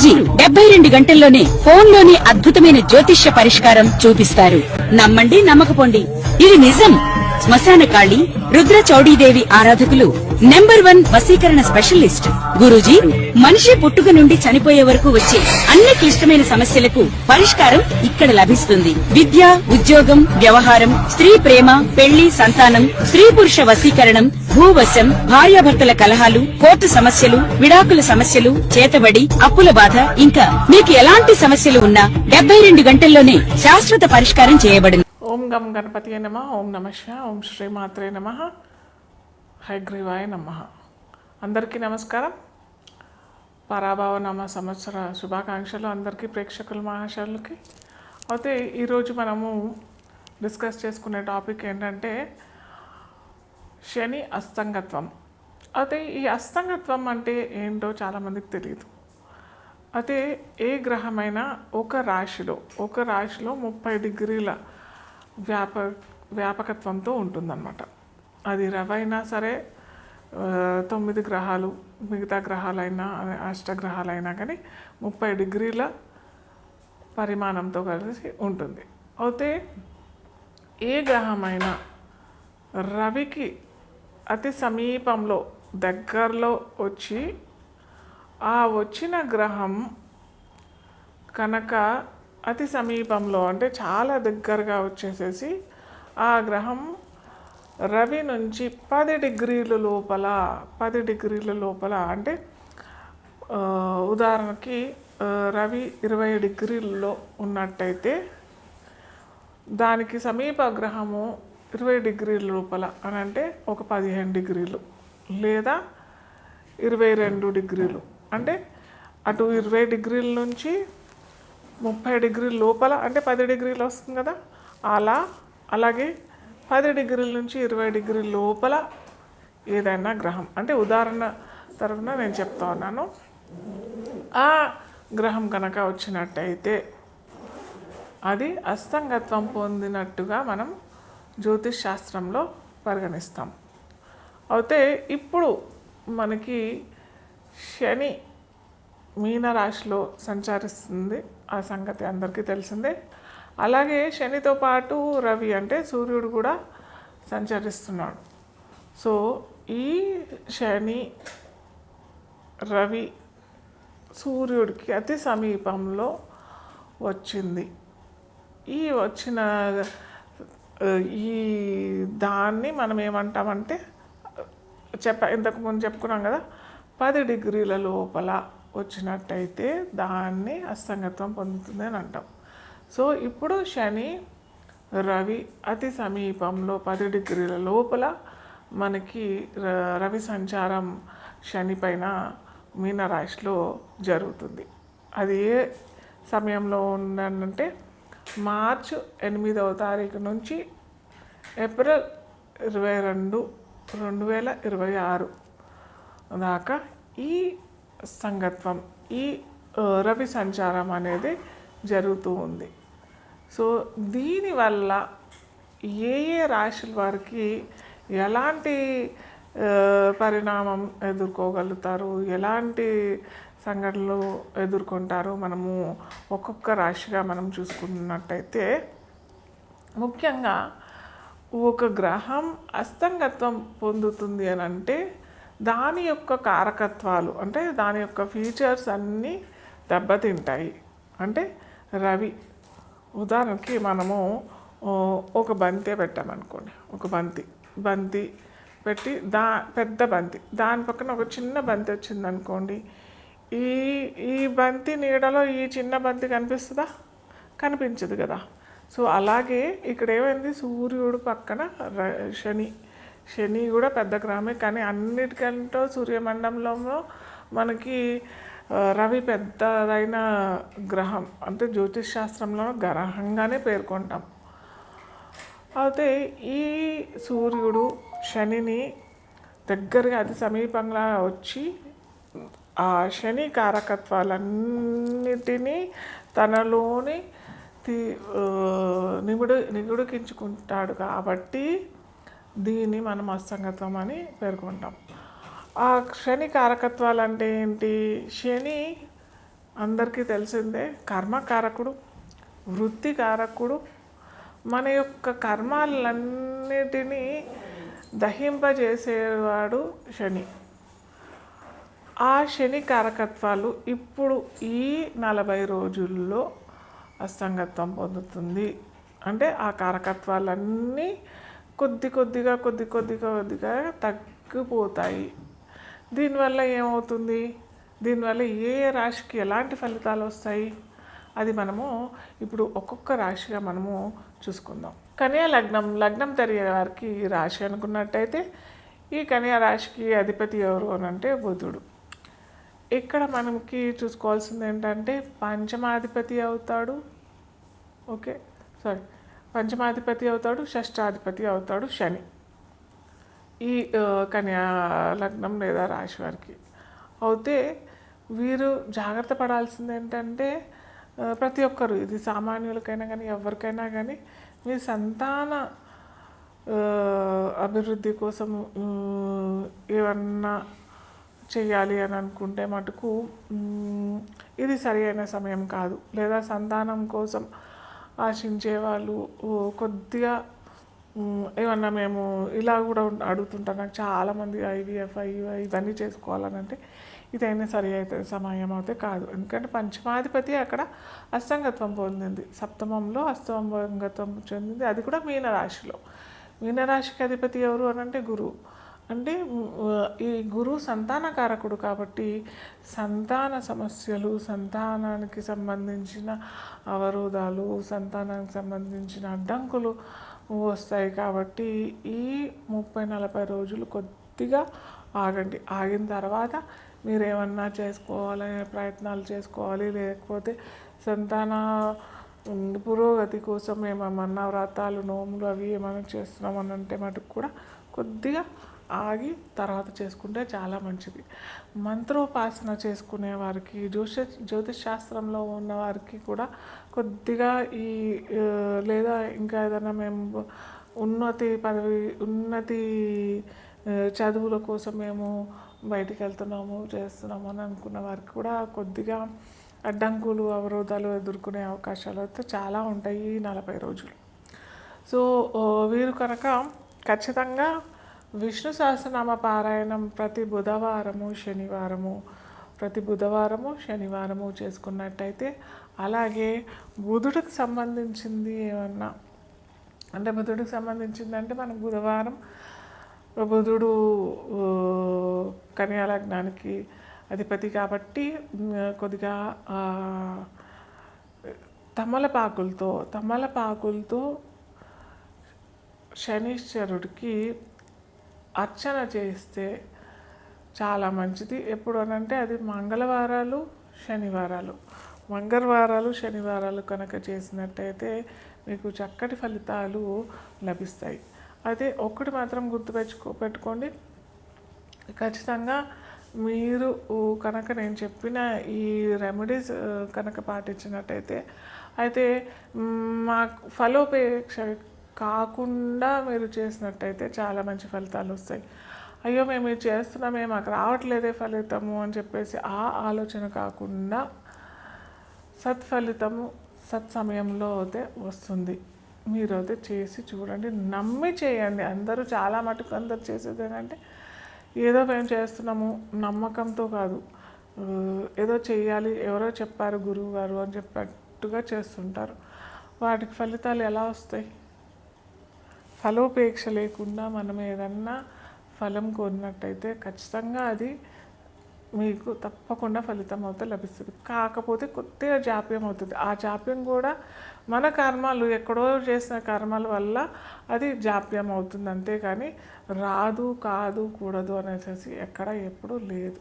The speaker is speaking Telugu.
గురూజీ 72 గంటల్లోనే ఫోన్లోని అద్భుతమైన జ్యోతిష్య పరిష్కారం చూపిస్తారు. నమ్మండి, నమ్మకపోండి, ఇది నిజం. శ్మశాన కాళి రుద్ర చౌడీదేవి ఆరాధకులు నంబర్ 1 వశీకరణ స్పెషలిస్ట్. గురూజీ మనిషి పుట్టుక నుండి చనిపోయే వరకు వచ్చే అన్ని క్లిష్టమైన సమస్యలకు పరిష్కారం ఇక్కడ లభిస్తుంది. విద్య, ఉద్యోగం, వ్యవహారం, స్త్రీ ప్రేమ, పెళ్లి, సంతానం, స్త్రీ పురుష వశీకరణం, భూవశం, భార్యాభర్తల కలహాలు, కోర్టు సమస్యలు, విడాకుల సమస్యలు, చేతబడి, అప్పుల బాధ, ఇంకా మీకు ఎలాంటి సమస్యలు ఉన్నా 72 గంటల్లోనే శాశ్వత పరిష్కారం చేయబడును. ఓం గం గణపతి నమ. ఓం నమః శివాయ. ఓం శ్రీమాత్రే నమ. హయగ్రీవాయ నమ. అందరికీ నమస్కారం. పరాభవ నామ సంవత్సర శుభాకాంక్షలు అందరికీ, ప్రేక్షకుల మహాశయులకి. అయితే ఈరోజు మనము డిస్కస్ చేసుకునే టాపిక్ ఏంటంటే శని అస్తంగత్వం. అయితే ఈ అస్తంగత్వం అంటే ఏంటో చాలామందికి తెలియదు. అయితే ఏ గ్రహమైనా ఒక రాశిలో 30 డిగ్రీల వ్యాపకత్వంతో ఉంటుందన్నమాట. అది రవైనా సరే, 9 గ్రహాలు, మిగతా గ్రహాలైనా, అష్టగ్రహాలైనా కానీ 30 డిగ్రీల పరిమాణంతో కలిసి ఉంటుంది. అయితే ఏ గ్రహమైనా రవికి అతి సమీపంలో దగ్గరలో వచ్చి ఆ వచ్చిన గ్రహం కనుక అతి సమీపంలో అంటే చాలా దగ్గరగా వచ్చేసేసి ఆ గ్రహం రవి నుంచి 10 డిగ్రీల లోపల అంటే ఉదాహరణకి రవి 20 డిగ్రీల్లో ఉన్నట్టయితే దానికి సమీప గ్రహము 20 డిగ్రీల లోపల అని అంటే ఒక 15 డిగ్రీలు లేదా 22 డిగ్రీలు అంటే అటు 20 డిగ్రీల నుంచి 30 డిగ్రీల లోపల అంటే 10 డిగ్రీలు వస్తుంది కదా. అలాగే 10 డిగ్రీల నుంచి 20 డిగ్రీల లోపల ఏదైనా గ్రహం అంటే ఉదాహరణ తరఫున నేను చెప్తా ఉన్నాను. ఆ గ్రహం కనుక వచ్చినట్టయితే అది అస్తంగత్వం పొందినట్టుగా మనం జ్యోతిష్ శాస్త్రంలో పరిగణిస్తాం. అయితే ఇప్పుడు మనకి శని మీనరాశిలో సంచరిస్తుంది, ఆ సంగతి అందరికీ తెలిసిందే. అలాగే శనితో పాటు రవి అంటే సూర్యుడు కూడా సంచరిస్తున్నాడు. సో ఈ శని రవి సూర్యుడికి అతి సమీపంలో వచ్చింది. ఈ వచ్చిన ఈ దాన్ని మనం ఏమంటామంటే ఇంతకుముందు చెప్పుకున్నాం కదా, 10 డిగ్రీల లోపల వచ్చినట్టయితే దాన్ని అస్తంగత్వం పొందుతుంది అని అంటాం. సో ఇప్పుడు శని రవి అతి సమీపంలో 10 డిగ్రీల లోపల మనకి రవి సంచారం శని పైన మీనరాశిలో జరుగుతుంది. అది ఏ సమయంలో ఉందంటే మార్చి 8వ తారీఖు నుంచి ఏప్రిల్ 22, 2026 దాకా ఈ సంగత్వం, ఈ రవి సంచారం అనేది జరుగుతూ ఉంది. సో దీనివల్ల ఏ రాశుల వారికి ఎలాంటి పరిణామం ఎదుర్కోగలుగుతారు, ఎలాంటి సంఘటనలు ఎదుర్కొంటారు, మనము ఒక్కొక్క రాశిగా మనం చూసుకున్నట్టయితే ముఖ్యంగా ఒక గ్రహం అస్తంగత్వం పొందుతుంది అని అంటే దాని యొక్క కారకత్వాలు అంటే దాని యొక్క ఫీచర్స్ అన్నీ దెబ్బతింటాయి. అంటే రవి ఉదాహరణకి మనము ఒక బంతి పెట్టామనుకోండి, ఒక బంతి పెట్టి పెద్ద బంతి దాని పక్కన ఒక చిన్న బంతి వచ్చిందనుకోండి, ఈ బంతి నీడలో ఈ చిన్న బంతి కనిపిస్తుందా? కనిపించదు కదా. సో అలాగే ఇక్కడ ఏమైంది, సూర్యుడు పక్కన శని కూడా పెద్ద గ్రహమే, కానీ అన్నిటికంటే సూర్యమండలంలో మనకి రవి పెద్దదైన గ్రహం అంటే జ్యోతిష్ శాస్త్రంలో గ్రహంగానే పేర్కొంటాం. అయితే ఈ సూర్యుడు శనిని దగ్గరగా అతి సమీపంగా వచ్చి ఆ శని కారకత్వాలన్నిటినీ తనలోని నిగుడికించుకుంటాడు కాబట్టి దీన్ని మనం అస్తంగత్వం అని పేర్కొంటాం. ఆ శని కారకత్వాలు అంటే ఏంటి? శని అందరికీ తెలిసిందే, కర్మకారకుడు, వృత్తికారకుడు, మన యొక్క కర్మాలన్నిటినీ దహింపజేసేవాడు శని. ఆ శని కారకత్వాలు ఇప్పుడు ఈ 40 రోజుల్లో అస్తంగత్వం పొందుతుంది. అంటే ఆ కారకత్వాలన్నీ కొద్దిగా తగ్గిపోతాయి. దీనివల్ల ఏమవుతుంది, దీనివల్ల ఏ రాశికి ఎలాంటి ఫలితాలు వస్తాయి, అది మనము ఇప్పుడు ఒక్కొక్క రాశిగా మనము చూసుకుందాం. కన్యా లగ్నం తెలియ వారికి ఈ రాశి అనుకున్నట్టయితే, ఈ కన్యా రాశికి అధిపతి ఎవరు అని అంటే బుధుడు. ఇక్కడ మనకి చూసుకోవాల్సింది ఏంటంటే పంచమాధిపతి అవుతాడు, పంచమాధిపతి అవుతాడు, షష్టాధిపతి అవుతాడు శని. ఈ కన్యా లగ్నం లేదా రాశి వారికి అయితే వీరు జాగ్రత్త పడాల్సింది ఏంటంటే, ప్రతి ఒక్కరు, ఇది సామాన్యులకైనా కానీ ఎవరికైనా కానీ, మీ సంతాన అభివృద్ధి కోసం ఏమన్నా చేయాలి అని అనుకుంటే మటుకు ఇది సరి అయిన సమయం కాదు. లేదా సంతానం కోసం ఆశించే వాళ్ళు కొద్దిగా ఏమన్నా మేము ఇలా కూడా అడుగుతుంటాం, నాకు చాలామంది IVF ఇవన్నీ చేసుకోవాలని అంటే ఇదైనా సరి అయితే సమయం అయితే కాదు. ఎందుకంటే పంచమాధిపతి అక్కడ అస్తంగత్వం పొందింది, సప్తమంలో అస్తంగత్వం చెందింది, అది కూడా మీనరాశిలో. మీనరాశికి అధిపతి ఎవరు అని అంటే గురువు. అంటే ఈ గురువు సంతానకారకుడు కాబట్టి సంతాన సమస్యలు, సంతానానికి సంబంధించిన అవరోధాలు, సంతానానికి సంబంధించిన అడ్డంకులు వస్తాయి. కాబట్టి ఈ 30-40 రోజులు కొద్దిగా ఆగండి. ఆగిన తర్వాత మీరు ఏమన్నా చేసుకోవాలనే ప్రయత్నాలు చేసుకోవాలి. లేకపోతే సంతాన పురోగతి కోసం ఏమన్నా వ్రతాలు, నోములు అవి ఏమైనా చేస్తున్నామని అంటే మటుకు కూడా కొద్దిగా ఆగి తర్వాత చేసుకుంటే చాలా మంచిది. మంత్రోపాసన చేసుకునే వారికి, జ్యోతిష్ శాస్త్రంలో ఉన్న వారికి కూడా కొద్దిగా ఈ లేదా ఇంకా ఏదైనా మేము ఉన్నతి చదువుల కోసం మేము బయటికి చేస్తున్నాము అని అనుకున్న వారికి కూడా కొద్దిగా అడ్డంకులు, అవరోధాలు ఎదుర్కొనే అవకాశాలు అయితే చాలా ఉంటాయి ఈ 40 రోజులు. సో వీరు కనుక ఖచ్చితంగా విష్ణు సహస్రనామ పారాయణం ప్రతి బుధవారము శనివారము చేసుకున్నట్టయితే, అలాగే బుధుడికి సంబంధించింది ఏమన్నా అంటే బుధుడికి సంబంధించిందంటే మనం బుధవారం, బుధుడు కన్యా లగ్నానికి అధిపతి కాబట్టి కొద్దిగా తమలపాకులతో శనీశ్వరుడికి అర్చన చేస్తే చాలా మంచిది. ఎప్పుడు అనంటే అది మంగళవారాలు శనివారాలు కనుక చేసినట్టయితే మీకు చక్కటి ఫలితాలు లభిస్తాయి. అయితే ఒక్కటి మాత్రం పెట్టుకోండి, ఖచ్చితంగా మీరు కనుక నేను చెప్పిన ఈ రెమెడీస్ కనుక పాటించినట్టయితే అయితే మాకు ఫలోపేక్ష కాకుండా మీరు చేసినట్టయితే చాలా మంచి ఫలితాలు వస్తాయి. అయ్యో మేము ఇది చేస్తున్నామే, మాకు రావట్లేదే ఫలితము అని చెప్పేసి ఆ ఆలోచన కాకుండా సత్ఫలితము సత్సమయంలో అయితే వస్తుంది. మీరు అయితే చేసి చూడండి, నమ్మి చేయండి. అందరూ చాలా మటుకు అందరు చేసేది ఏంటంటే ఏదో మేము చేస్తున్నాము నమ్మకంతో కాదు, ఏదో చేయాలి, ఎవరో చెప్పారు గురువు గారు అని చెప్పట్టుగా చేస్తుంటారు. వాటికి ఫలితాలు ఎలా వస్తాయి? ఫలోపేక్ష లేకుండా మనం ఏదన్నా ఫలం కోరినట్టయితే ఖచ్చితంగా అది మీకు తప్పకుండా ఫలితం అయితే లభిస్తుంది. కాకపోతే కొద్దిగా జాప్యం అవుతుంది. ఆ జాప్యం కూడా మన కర్మలు, ఎక్కడో చేసిన కర్మల వల్ల అది జాప్యం అవుతుంది. అంతేకాని రాదు, కాదు, కూడదు అనేసి ఎక్కడ ఎప్పుడూ లేదు.